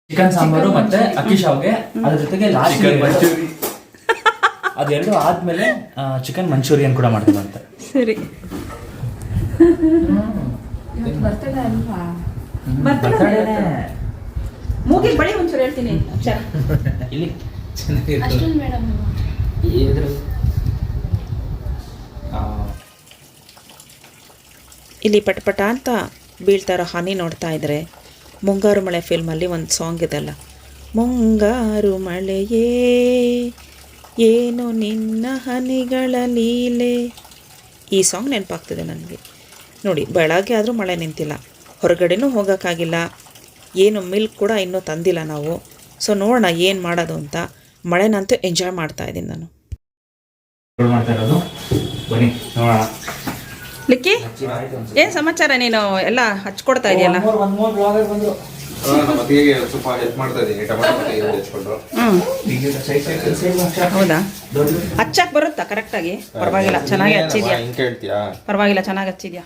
Chicken sambar ಮತ್ತೆ ಅಕ್ಕಿ ಶಾವ್ಗೆ, ಅದ್ರ ಜೊತೆಗೆ ಲಾಸ್ಟ್ ಅದೆರಡು ಆದ್ಮೇಲೆ ಚಿಕನ್ ಮಂಚೂರಿಯನ್ ಕೂಡ ಮಾಡ್ತೀವಂತೆ. ಸರಿ, ಮೂಗಿಗೆ ಬಳಿ ಒಂಚೂರು ಹೇಳ್ತೀನಿ. ಇಲ್ಲಿ ಇಲ್ಲಿ ಪಟಪಟ ಅಂತ ಬೀಳ್ತಾರೋ ಹನಿ ನೋಡ್ತಾ ಇದ್ರೆ ಮುಂಗಾರು ಮಳೆ ಫಿಲ್ಮಲ್ಲಿ ಒಂದು ಸಾಂಗ್ ಇದೆಲ್ಲ, ಮುಂಗಾರು ಮಳೆಯೇ ಏನು ನಿನ್ನ ಹನಿಗಳ ಲೀಲೆ. ಈ ಸಾಂಗ್ ನೆನಪಾಗ್ತದೆ ನನಗೆ. ನೋಡಿ, ಬೆಳಗ್ಗೆ ಆದರೂ ಮಳೆ ನಿಂತಿಲ್ಲ, ಹೊರಗಡೆನೂ ಹೋಗೋಕ್ಕಾಗಿಲ್ಲ, ಏನು ಮಿಲ್ಕ್ ಕೂಡ ಇನ್ನೂ ತಂದಿಲ್ಲ ನಾವು. ಸೊ ನೋಡೋಣ ಏನು ಮಾಡೋದು ಅಂತ. ಮಳೆನಂತೂ ಎಂಜಾಯ್ ಮಾಡ್ತಾ ಇದ್ದೀನಿ ನಾನು. ಲಿಕ್ಕಿ, ಏನು ಸಮಾಚಾರ? ನೀನು ಎಲ್ಲ ಹಚ್ಕೊಡ್ತಾ ಇದೆಯಲ್ಲ. ಹೌದಾ, ಹಚ್ಚಕ್ ಬರುತ್ತಾ ಕರೆಕ್ಟಾಗಿ? ಪರವಾಗಿಲ್ಲ, ಚೆನ್ನಾಗಿ ಹಚ್ಚಿದ್ಯಾ. ಪರವಾಗಿಲ್ಲ, ಚೆನ್ನಾಗಿ ಹಚ್ಚಿದ್ಯಾ.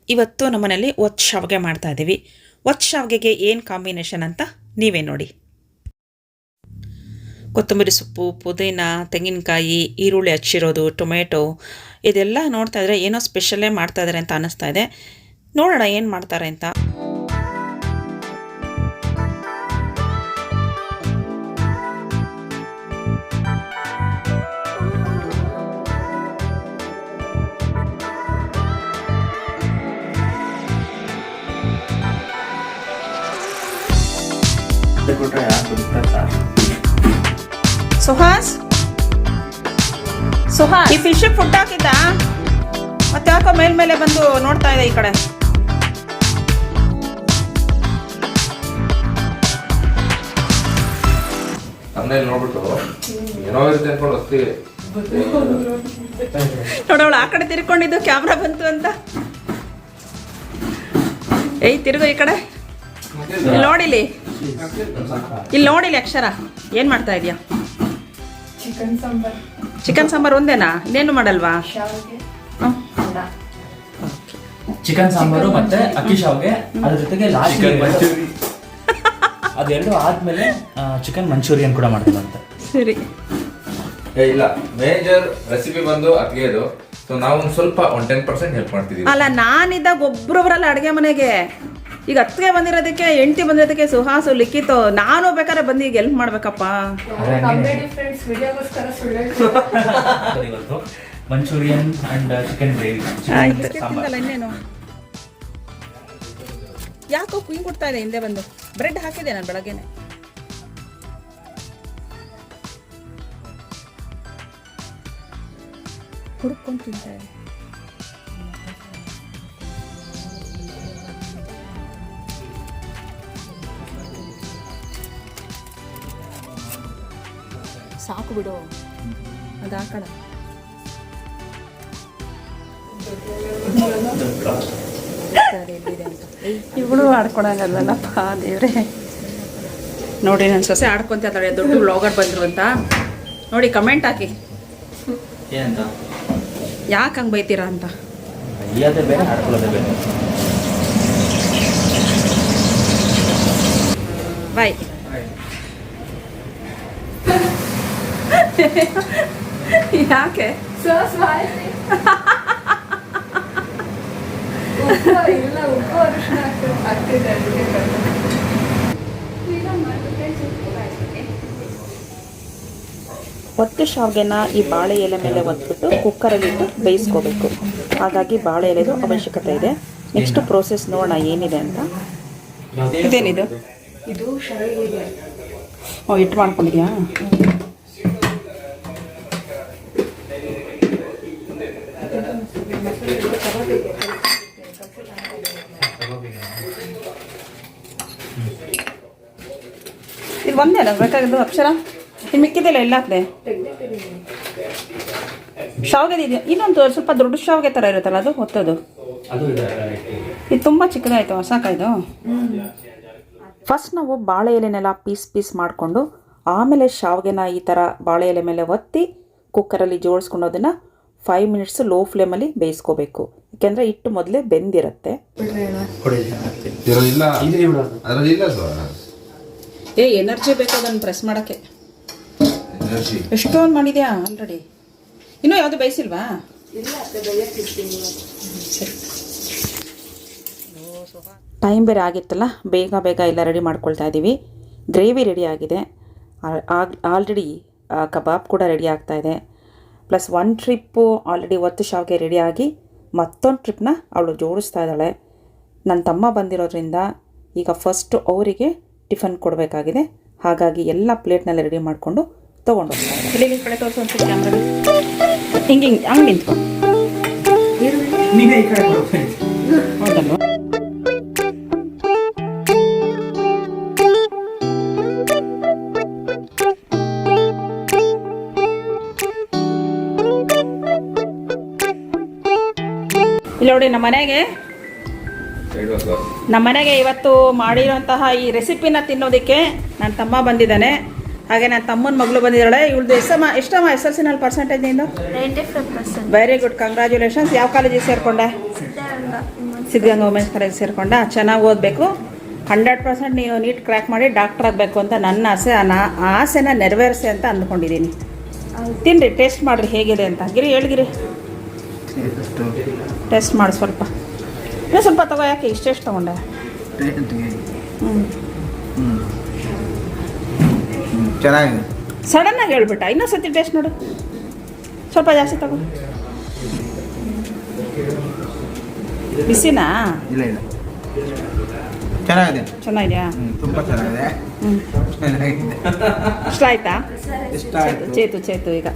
ಇವತ್ತು ನಮ್ಮನೇಲಿ ಒತ್ತು ಶಾವಿಗೆ ಮಾಡ್ತಾ ಇದ್ದೀವಿ. ಒತ್ತು ಶಾವಿಗೆಗೆ ಏನು ಕಾಂಬಿನೇಷನ್ ಅಂತ ನೀವೇ ನೋಡಿ. ಕೊತ್ತಂಬರಿ ಸೊಪ್ಪು, ಪುದೀನ, ತೆಂಗಿನಕಾಯಿ, ಈರುಳ್ಳಿ ಹಚ್ಚಿರೋದು, ಟೊಮೆಟೊ, ಇದೆಲ್ಲ ನೋಡ್ತಾ ಇದ್ರೆ ಏನೋ ಸ್ಪೆಷಲ್ಲೇ ಮಾಡ್ತಾ ಇದ್ದಾರೆ ಅಂತ ಅನ್ನಿಸ್ತಾ ಇದೆ. ನೋಡೋಣ ಏನು ಮಾಡ್ತಾರೆ ಅಂತ. ಸುಹಾಸ್, ಈ ಫಿಶ್ ಫುಡ್ ಹಾಕಿದ್ದ? ಮತ್ತೆ ಯಾಕೋ ಮೇಲ್ಮೇಲೆ ಬಂದು ನೋಡ್ತಾ ಇದೆ ಈ ಕಡೆ. ನೋಡೋಳು ಆ ಕಡೆ ತಿರ್ಕೊಂಡಿದ್ದು ಕ್ಯಾಮ್ರಾ ಬಂತು ಅಂತ. ಏಯ್, ತಿರುಗು ಈ ಕಡೆ. ಇಲ್ಲಿ ನೋಡಿಲಿ, ಇಲ್ಲಿ ನೋಡಿಲಿ ಅಕ್ಷರ, ಏನ್ ಮಾಡ್ತಾ ಇದೀಯಾ? ಚಿಕನ್ ಸಾಂಬಾರ್ ಒಂದೇನಾ? ಇನ್ನೇನು ಮಾಡಲ್ವಾ? ಚಿಕನ್ ಸಾಂಬಾರು ಮತ್ತೆ ಅಕ್ಕಿ ಶಾವ್ಗೆ, ಅದ್ರ ಜೊತೆಗೆ ಲಾಸ್ಟ್ ಅದೆರಡು ಆದ್ಮೇಲೆ ಚಿಕನ್ ಮಂಚೂರಿಯನ್ ಕೂಡ ಮಾಡ್ತೀವಂತೆ. ಸರಿ, ಇಲ್ಲ, ಮೇಜರ್ ರೆಸಿಪಿ ಬಂದು ಅದ್ಗೆದು. ಸೊ ನಾವು ಒಂದು ಸ್ವಲ್ಪ 10% ಹೆಲ್ಪ್ ಮಾಡ್ತಿದ್ದೀವಿ. ಅಲ್ಲ, ನಾನಿದ್ದಾಗ ಒಬ್ರೊಬ್ರಲ್ಲ ಅಡುಗೆ ಮನೆಗೆ. ಈಗ ಅತ್ತಿಗೆ ಬಂದಿರೋದಕ್ಕೆ, ಹೆಂಡತಿ ಬಂದಿರೋದಕ್ಕೆ ಸುಹಾಸು ಲಿಖಿತು, ನಾನು ಬೇಕಾದ್ರೆ ಬಂದು ಈಗ ಹೆಲ್ಪ್ ಮಾಡ್ಬೇಕಪ್ಪ. Manchurian and chicken gravy. ಇನ್ನೇನು ಯಾಕೋ ಕುಯ್ ಕೊಡ್ತಾ ಇದೆ ಹಿಂದೆ ಬಂದು. ಬ್ರೆಡ್ ಹಾಕಿದೆ ನಾನು ಬೆಳಗ್ಗೆನೆ. ಹುಡ್ಕೊಂಡು ತಿಂತಾ ಇದೆ. ಸಾಕು ಬಿಡು, ಅದು ಹಾಕೋಣ. ಇವಳು ಆಡ್ಕೊಳಂಗಲ್ಲಪ್ಪ ದೇವ್ರೆ. ನೋಡಿ, ನನ್ನ ಸೊಸೆ ಆಡ್ಕೊಂತ ಇದ್ದಾಳೆ, ದೊಡ್ಡ ವ್ಲಾಗರ್ ಬಂದ್ರು ಅಂತ. ನೋಡಿ, ಕಮೆಂಟ್ ಹಾಕಿ ಯಾಕೆ ಹಂಗೆ ಬೈತೀರಾ ಅಂತ. ಬಾಯ್. ಯಾಕೆ ಒತ್ತು ಶಾವ್ಗೆನ ಈ ಬಾಳೆ ಎಲೆ ಮೇಲೆ ಒತ್ಬಿಟ್ಟು ಕುಕ್ಕರಲ್ಲಿಟ್ಟು ಬೇಯಿಸ್ಕೋಬೇಕು. ಹಾಗಾಗಿ ಬಾಳೆ ಎಲೆದು ಅವಶ್ಯಕತೆ ಇದೆ. ನೆಕ್ಸ್ಟ್ ಪ್ರೋಸೆಸ್ ನೋಡೋಣ ಏನಿದೆ ಅಂತ. ಇದೇನಿದು? ಇದು ಶಾವಿಗೆ. ಓ, ಹಿಟ್ಟು ಮಾಡ್ಕೊಂಡಿದ್ಯಾ? ಇದು ಒಂದೇ ಅಲ್ಲ ಬೇಕಾಗಿದ್ದು ಅಕ್ಷರ? ಇನ್ನು ಮಿಕ್ಕಿದೆಲ್ಲ ಎಲ್ಲ ಹಾಕಿದೆ. ಶಾವಿಗೆ ಇದೆಯಾ? ಇನ್ನೊಂದು ಸ್ವಲ್ಪ ದೊಡ್ಡ ಶಾವಿಗೆ ಥರ ಇರುತ್ತಲ್ಲ, ಅದು ಹೊತ್ತದು. ಇದು ತುಂಬ ಚಿಕ್ಕದಾಯಿತು, ಸಾಕಾಯ್ತು. ಫಸ್ಟ್ ನಾವು ಬಾಳೆ ಎಲೆನೆಲ್ಲ ಪೀಸ್ ಮಾಡಿಕೊಂಡು ಆಮೇಲೆ ಶಾವಿಗೆನ ಈ ಥರ ಬಾಳೆ ಎಲೆ ಮೇಲೆ ಒತ್ತಿ ಕುಕ್ಕರಲ್ಲಿ ಜೋಡಿಸ್ಕೊಂಡು ಅದನ್ನು 5 ಮಿನಿಟ್ಸ್ ಲೋ ಫ್ಲೇಮಲ್ಲಿ ಬೇಯಿಸ್ಕೋಬೇಕು. ಯಾಕೆಂದರೆ ಹಿಟ್ಟು ಮೊದಲೇ ಬೆಂದಿರುತ್ತೆ. ಎನರ್ಜಿ ಬೇಕು ಅದನ್ನು ಪ್ರೆಸ್ ಮಾಡೋಕ್ಕೆ. ಎನರ್ಜಿ ಎಷ್ಟೊಂದು ಮಾಡಿದ್ಯಾ ಆಲ್ರೆಡಿ? ಇನ್ನೂ ಯಾವುದು ಬೇಯಿಸಿಲ್ವಾ? ಸರಿ. ಟೈಮ್ ಬೇರೆ ಆಗಿತ್ತಲ್ಲ, ಬೇಗ ಬೇಗ ಎಲ್ಲ ರೆಡಿ ಮಾಡ್ಕೊಳ್ತಾ ಇದ್ದೀವಿ. ಗ್ರೇವಿ ರೆಡಿ ಆಗಿದೆ, ಆಲ್ರೆಡಿ ಕಬಾಬ್ ಕೂಡ ರೆಡಿ ಆಗ್ತಾಯಿದೆ. ಪ್ಲಸ್ 1 ಟ್ರಿಪ್ಪು ಆಲ್ರೆಡಿ ಒತ್ತು ಶಾವಿಗೆ ರೆಡಿಯಾಗಿ ಮತ್ತೊಂದು ಟ್ರಿಪ್ನ ಅವಳು ಜೋಡಿಸ್ತಾ ಇದ್ದಾಳೆ. ನನ್ನ ತಮ್ಮ ಬಂದಿರೋದ್ರಿಂದ ಈಗ ಫಸ್ಟು ಅವರಿಗೆ ಟಿಫನ್ ಕೊಡಬೇಕಾಗಿದೆ. ಹಾಗಾಗಿ ಎಲ್ಲ ಪ್ಲೇಟ್ನಲ್ಲಿ ರೆಡಿ ಮಾಡಿಕೊಂಡು ತೊಗೊಂಡು ಹೋಗ್ತಾರೆ. ಇಲ್ಲಿ ಕಡೆ ತೋರಿಸೋ ಒಂದು ಕ್ಯಾಮ್ರಾ ಹಿಂಗೆ ಹಂಗೆ ನಿಂತ್ಕೊ. ಹೌದಲ್ವ? ಇಲ್ಲಿ ನೋಡಿ, ನಮ್ಮ ಮನೆಗೆ ಇವತ್ತು ಮಾಡಿರೋಂತಹ ಈ ರೆಸಿಪಿನ ತಿನ್ನೋದಕ್ಕೆ ನನ್ನ ತಮ್ಮ ಬಂದಿದ್ದಾನೆ. ಹಾಗೆ ನನ್ನ ತಮ್ಮನ ಮಗಳು ಬಂದಿದ್ದಾಳೆ. ಇವಳ್ದು ಎಷ್ಟಮ್ಮ SSLCನಲ್ಲಿ ಪರ್ಸೆಂಟೇಜ್ ನಿಂದು? 95%. Very good, congratulations. ಯಾವ ಕಾಲೇಜಿಗೆ ಸೇರಿಕೊಂಡೆ? ಸಿದ್ಧಗಂಗಾ ವುಮೆನ್ಸ್ ಕಾಲೇಜ್ ಸೇರಿಕೊಂಡ. ಚೆನ್ನಾಗಿ ಓದಬೇಕು. 100% ನೀನು ನೀಟ್ ಕ್ರ್ಯಾಕ್ ಮಾಡಿ ಡಾಕ್ಟರ್ ಆಗಬೇಕು ಅಂತ ನನ್ನ ಆಸೆ. ಆ ಆಸೆನ ನೆರವೇರಿಸಿ ಅಂತ ಅಂದ್ಕೊಂಡಿದ್ದೀನಿ. ತಿನ್ನಿರಿ, ಟೇಸ್ಟ್ ಮಾಡಿರಿ ಹೇಗಿದೆ ಅಂತ. ಗಿರಿ ಹೇಳಿಗಿರಿ, ಟೇಸ್ಟ್ ಮಾಡಿ ಸ್ವಲ್ಪ. ಇನ್ನೂ ಸ್ವಲ್ಪ ತಗೋ. ಯಾಕೆ ಇಷ್ಟೆಷ್ಟು ತೊಗೊಂಡೆ? ಚೆನ್ನಾಗಿದೆ. ಸಡನ್ನಾಗಿ ಹೇಳ್ಬಿಟ್ಟ. ಇನ್ನೊಂದು ಸತಿ ಟೇಸ್ಟ್ ನೋಡು, ಸ್ವಲ್ಪ ಜಾಸ್ತಿ ತಗೋ. ಬಿಸಿನಾ? ಇಲ್ಲ ಇಲ್ಲ, ಚೆನ್ನಾಗಿದೆ. ಚೆನ್ನಾಗಿದೆಯಾ? ತುಂಬ ಚೆನ್ನಾಗಿದೆ. ಚೆನ್ನಾಗಿದೆ. ಇಷ್ಟ ಆಯ್ತಾ? ಇಷ್ಟ ಆಯ್ತು. ಚೇತು ಈಗ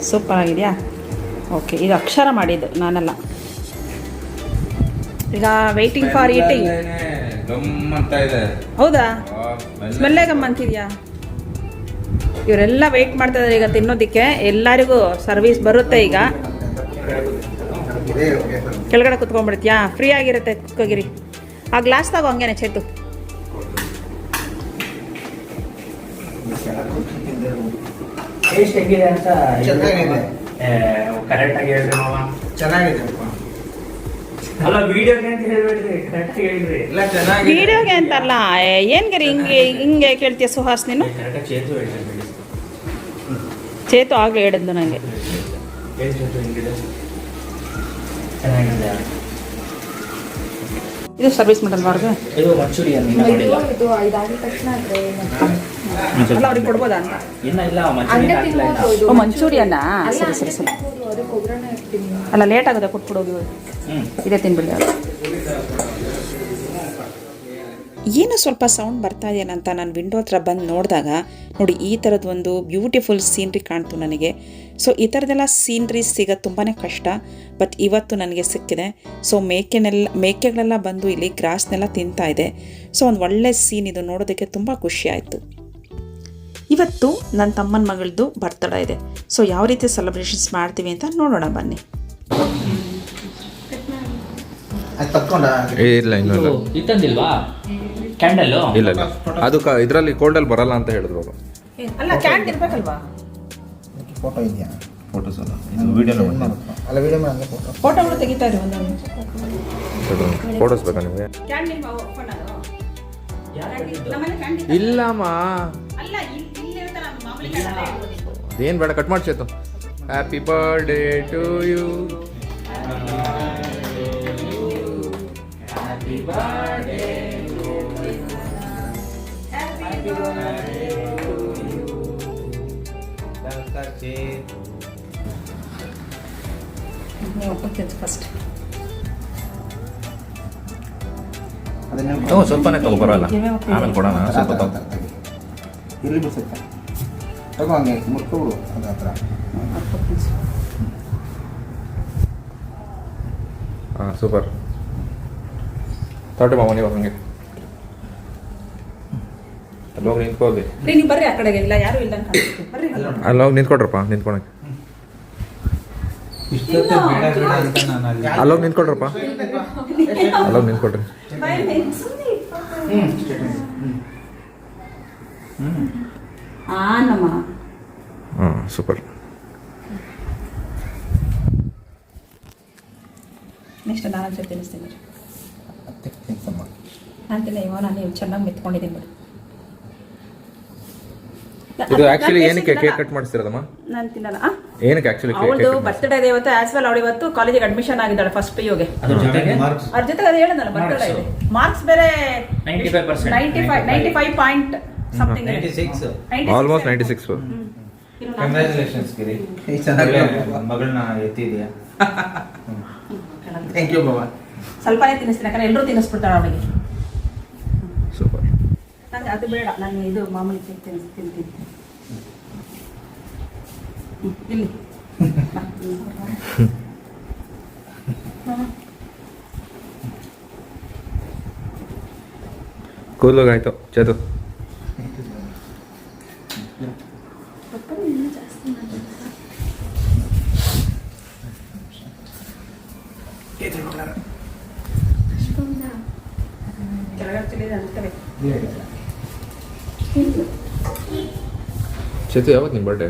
ಸೂಪರ್ ಆಗಿದೆಯಾ? ಓಕೆ, ಇದು ಅಕ್ಷರ ಮಾಡಿದ್ದು ನಾನಲ್ಲ. ಈಗ ವೆಯ್ಟಿಂಗ್ ಫಾರ್ ಈಟಿಂಗ್. ಹೌದಾ? ಸ್ಮೆಲ್ಲೇ ಗಮ್ಮಂತಿದ್ಯಾ? ಇವರೆಲ್ಲ ವೆಯ್ಟ್ ಮಾಡ್ತಾ ಇದ್ದಾರೆ ಈಗ ತಿನ್ನೋದಕ್ಕೆ. ಎಲ್ಲರಿಗೂ ಸರ್ವಿಸ್ ಬರುತ್ತೆ ಈಗ. ಕೆಳಗಡೆ ಕುತ್ಕೊಂಡ್ಬಿಡ್ತೀಯಾ? ಫ್ರೀ ಆಗಿರುತ್ತೆ, ಕುತ್ಕೋಗಿರಿ. ಆ ಗ್ಲಾಸ್ ತಗೋ ಹಂಗೇನೆ ಚೇತು. ಟೇಸ್ಟ್ ಹೇಗಿದೆ ಅಂತ ಚೆನ್ನಾಗಿದೆ. ಕರೆಕ್ಟ್ ಆಗಿ ಹೇಳ್ರಿ ಮಾವ. ಚೆನ್ನಾಗಿದೆ. ಅಲ್ಲ, ವಿಡಿಯೋಗೆ ಅಂತ ಹೇಳ್ಬೇಡ್ರಿ, ಕರೆಕ್ಟ್ ಆಗಿ ಹೇಳ್ರಿ. ಇಲ್ಲ, ಚೆನ್ನಾಗಿದೆ. ವಿಡಿಯೋಗೆ ಅಂತಲ್ಲ, ಏನ್ ಗರಿ ಹಿಂಗೆ ಕೇಳ್ತೀಯ ಸುಹಾಸ್ ನೀನು? ಕರೆಕ್ಟಾಗಿ ಚೇತು ಹೇಳ್ರಿ. ಚೇತು ಆಗ್ಲೇ ಹೇಳಿದ್ಲು ನನಗೆ. ಚೆನ್ನಾಗಿದೆ. ಇದು ಸರ್ವಿಸ್ ಮಾಡಲ್ವಾ ಅವ್ರಿಗೆ? ಇದು ಮಂಚೂರಿಯನ್ ಇನ್ನೂ ಮಾಡಿಲ್ಲ. ಇದು ಇದಾದ ತಕ್ಷಣ ಅಲ್ಲ, ಅವ್ರಿಗೆ ಕೊಡ್ಬೋದಾ ಅಂತ? ಇಲ್ಲ ಮಂಚೂರಿಯನ್ ಹಾಕಿಲ್ಲ ಇನ್ನು. ಓ, ಮಂಚೂರಿಯನ್ನ? ಸರಿ. ಅಲ್ಲ, ಲೇಟ್ ಆಗುತ್ತೆ, ಕೊಟ್ಬಿಡೋದು. ಇದೇ ತಿನ್ಬಿಡಿ ಅವರು. ಏನೋ ಸ್ವಲ್ಪ ಸೌಂಡ್ ಬರ್ತಾ ಇದೆಯೇನಂತ ನಾನು ವಿಂಡೋ ಹತ್ರ ಬಂದು ನೋಡಿದಾಗ ನೋಡಿ, ಈ ಥರದ್ದು ಒಂದು ಬ್ಯೂಟಿಫುಲ್ ಸೀನ್ರಿ ಕಾಣ್ತು ನನಗೆ. ಸೊ ಈ ಥರದ್ದೆಲ್ಲ ಸೀನ್ರೀಸ್ ಸಿಗೋದು ತುಂಬಾ ಕಷ್ಟ, ಬಟ್ ಇವತ್ತು ನನಗೆ ಸಿಕ್ಕಿದೆ. ಸೊ ಮೇಕೆಗಳೆಲ್ಲ ಬಂದು ಇಲ್ಲಿ ಗ್ರಾಸ್ನೆಲ್ಲ ತಿಂತಾ ಇದೆ. ಸೊ ಒಂದು ಒಳ್ಳೆ ಸೀನ್ ಇದು, ನೋಡೋದಕ್ಕೆ ತುಂಬ ಖುಷಿ ಆಯಿತು. ಇವತ್ತು ನನ್ನ ತಮ್ಮನ ಮಗಳದ್ದು ಬರ್ತಡೇ ಇದೆ. ಸೊ ಯಾವ ರೀತಿ ಸೆಲೆಬ್ರೇಷನ್ಸ್ ಮಾಡ್ತೀವಿ ಅಂತ ನೋಡೋಣ ಬನ್ನಿ. ಇಲ್ಲ, ಇನ್ನೂ ಇಲ್ಲ. ಇತ್ತಂದಿಲ್ವಾ ಕ್ಯಾಂಡಲ್? ಇಲ್ಲ ಅದು ಇದರಲ್ಲಿ ಕೋಲ್ಡಲ್ಲಿ ಬರಲ್ಲ ಅಂತ ಹೇಳಿದ್ರು ಅವರು. ಅಲ್ಲ, ಕ್ಯಾಂಡ್ ಇರ್ಬೇಕಲ್ವಾ? ಫೋಟೋ ಇದೆಯಾ? ಫೋಟೋಸ್ ಅಲ್ಲ, ವಿಡಿಯೋ ಅಲ್ಲ, ವಿಡಿಯೋ ಮಾಡಿ ಫೋಟೋ. ಫೋಟೋಗಳು ತೆಗಿತಾ ಇರಿ ಒಂದೊಂದು. ಫೋಟೋಸ್ ಬೇಕಾ ನಿಮಗೆ? ಇಲ್ಲಮ್ಮ, ಅದೇನು ಬೇಡ, ಕಟ್ ಮಾಡಿ Chethu. Happy birthday to you. First ಸ್ವಲ್ಪನೇ ತಗೋ, ಬರೋಲ್ಲ, ಆಮೇಲೆ ಕೊಡೋಣ. ಸ್ವಲ್ಪ ತಗೋ, ಇಲ್ಲಿ ಬಿಡ್ಸುತ್ತೆ. ತಗೋ, ಹಂಗೆ ಮುಟ್ಕೊಬಿಡು ಅದ ಹತ್ರ. ಹಾಂ, ಸೂಪರ್. ತಗೊಳ್ಳಿ ಮಾವ, ನೀವು ಹಂಗೆ ಅಲ್ಲೋಗಿ ನಿಂತ್ಕೊಳ್ಳಿ. ನೀವು ಬರ್ರಿ ಆ ಕಡೆಗೆ. ಇಲ್ಲ, ಯಾರು ಇಲ್ಲ ಬರ್ರಿ. ಅಲ್ಲೋಗಿ ನಿಂತ್ಕೊಳ್ರಪ್ಪ, ನಿಂತ್ಕೊಳಕ್ಕೆ. ಅಲ್ಲೋಗಿ ನಿಂತ್ಕೊಳ್ರಪ್ಪ, ಅಲ್ಲೋಗಿ ನಿಂತ್ಕೊಳ್ರಿ. ನಮ್ಮ ಹಾಂ, ಸೂಪರ್. ನೆಕ್ಸ್ಟ್ ನಾನು ತಿನ್ನಿಸ್ತೀನಿ. ಅಂತಿಲ್ಲ ಇವ ನಾನು ಚೆನ್ನಾಗಿ ಮೆತ್ಕೊಂಡಿದ್ದೀನಿ ಬಿಡು. ಇದು ಆಕ್ಚುಲಿ ಏನಕ್ಕೆ ಕೇಕ್ ಕಟ್ ಮಾಡಿಸ್ತಿರೋದಮ್ಮ? ನಾನು ತಿನ್ನಲ್ಲ. ಏನಕ್ಕೆ ಆಕ್ಚುಲಿ ಅವಳದು ಬರ್ತ್ಡೇ ಇದೆ ಇವತ್ತು, ಆಸ್ ವೆಲ್ ಅವಳು ಇವತ್ತು ಕಾಲೇಜಿಗೆ ಅಡ್ಮಿಷನ್ ಆಗಿದ್ದಾಳೆ ಫಸ್ಟ್ PUಗೆ. ಅದ್ರ ಜೊತೆಗೆ ಅದ್ರ ಜೊತೆಗೆ ಅದು ಹೇಳಿದ್ನಲ್ಲ ಬರ್ತ್ಡೇ ಇದೆ. ಮಾರ್ಕ್ಸ್ ಬೇರೆ 95%. 95 ಪಾಯಿಂಟ್ ಸಮಥಿಂಗ್. 96. ಆಲ್ಮೋಸ್ಟ್ 96. ಕಂಗ್ರ್ಯಾಚುಲೇಷನ್ಸ್ ಗಿರಿ, ಚೆನ್ನಾಗಿ ಮಗಳನ್ನ ಎತ್ತಿದ್ಯಾ. ಥ್ಯಾಂಕ್ ಯು ಬಾಬಾ. ಸ್ವಲ್ಪನೇ ತಿನ್ನಿಸ್ತೀನಿ, ಯಾಕಂದ್ರೆ ಎಲ್ಲರೂ ತಿನ್ನಿಸ್ಬಿಡ್ತಾಳೆ ಅವಳಿಗೆ. ಸೂಪರ್. ನಂಗೆ ಅದು ಬೇಡ, ನಾನು ಇದು ಮಾಮೂಲಿ ಕೇಕ್ ತಿಂತೀನಿ. ಇಲ್ಲಿ ಕೂದಲುಗಾಯ್ತು ಚೇತು. ಚೇತು ಯಾವತ್ತು ನಿಮ್ಮ ಬರ್ಡೇ?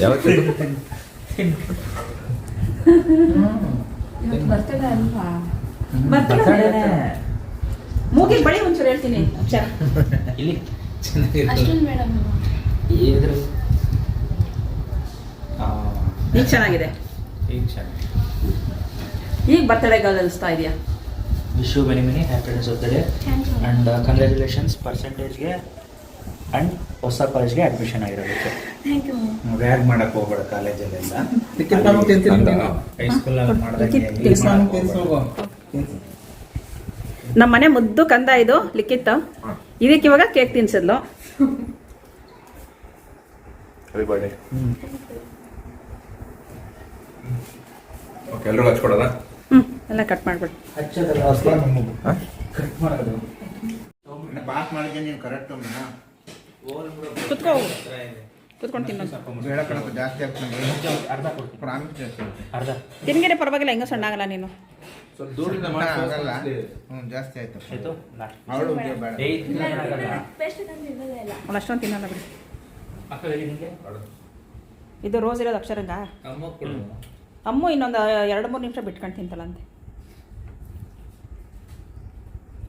ಯಾವತ್ತು? ಬರ್ತಡೆ ಅಲ್ವಾ? ಬರ್ತಡೆ ಮೂಗಿಗೆ ಬಳಿ ಒಂಚೂರು ಹೇಳ್ತೀನಿ ಅಕ್ಷರ. ಇಲ್ಲಿ ಅಷ್ಟೊಂದು ಮೇಡಮ್ ಇದ್ರ ಈಗ ಚೆನ್ನಾಗಿದೆ. ಈಗ ಚೆನ್ನಾಗಿ. ಈಗ ಬರ್ತಡೆಗೆ ಅನಿಸ್ತಾ ಇದೆಯಾ? Wish you many many happy returns of the day thank you and congratulations ಪರ್ಸೆಂಟೇಜ್ಗೆ ಆ್ಯಂಡ್ ಹೊಸ ಕಾಲೇಜ್ಗೆ ಅಡ್ಮಿಷನ್ ಆಗಿರೋದಕ್ಕೆ. ಥ್ಯಾಂಕ್ ಯು ವ್ಯಾಗ್ ಮಾಡಕ್ ಹೋಗ್ಬೇಡ ಕಾಲೇಜಲ್ಲೆಲ್ಲ. ಹೈಸ್ಕೂಲಲ್ಲಿ ನಮ್ಮ ಮನೆ ಮುದ್ದು ಕಂದ ಇದು ಲಿಖಿತ್. ಇದಕ್ಕೆ ಇವಾಗ ಕೇಕ್ ತಿನ್ಸಿದ್ಲು. Happy birthday. ಓಕೆ, ಎಲ್ಲರೂ ಹಚ್ಕೊಡೋದಾ? ಎಲ್ಲ ಕಟ್ ಮಾಡ್ಬಿಡು. ಹಚ್ಚೋದಲ್ಲ ಕಟ್ ಮಾಡೋದು. ಬಾತ್ ಮಾಡಿದ್ದೆ ನೀನು ಕರೆಕ್ಟ್. ಕುತ್ಕೋ, ಕುತ್ಕೊಂಡು ತಿನ್ನು. ಬೇಡ ಕಣಪ್ಪ, ಜಾಸ್ತಿ ಆಗ್ತದೆ. ಅರ್ಧ ಕೊಡ್ತೀನಿ. ಪ್ರಾಮಿಸ್ ಜಾಸ್ತಿ ಆಗ್ತದೆ. ಅರ್ಧ ತಿನ್ಗಿರೆ ಪರವಾಗಿಲ್ಲ, ಹೆಂಗ ಸಣ್ಣ ಆಗಲ್ಲ ನೀನು. ಸ್ವಲ್ಪ ದೂರದಿಂದ ಆಗಲ್ಲ. ಜಾಸ್ತಿ ಆಯ್ತು. ಆಯ್ತು. ಅವಳು ಬೇಡ. ಬೆಸ್ಟ್ ತಂದಿರೋದೇ ಇಲ್ಲ. ಅವಳು ಅಷ್ಟೊಂದು ತಿನ್ನಲ್ಲ ಬಿಡಿ. ಅಕ್ಕ ಹೇಳಿ ನಿಮಗೆ ಇದು ರೋಸ್ ಇರೋದು ಅಕ್ಷರಂಗ. ಅಮ್ಮ ಇನ್ನೊಂದು 2-3 ನಿಮಿಷ ಬಿಟ್ಕೊಂಡು ತಿಂತಲಂತೆ.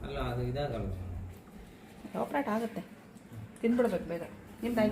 ಅಲ್ಲ ಅದು ಇದಾಗಲ್ಲ. ಆಪ್ರೇಟ್ ಆಗುತ್ತೆ, ತಿಂದ್ಬಿಡ್ಬೇಕು ಬೇಗ. ನಿಮ್ದಾಯ್ತಾ?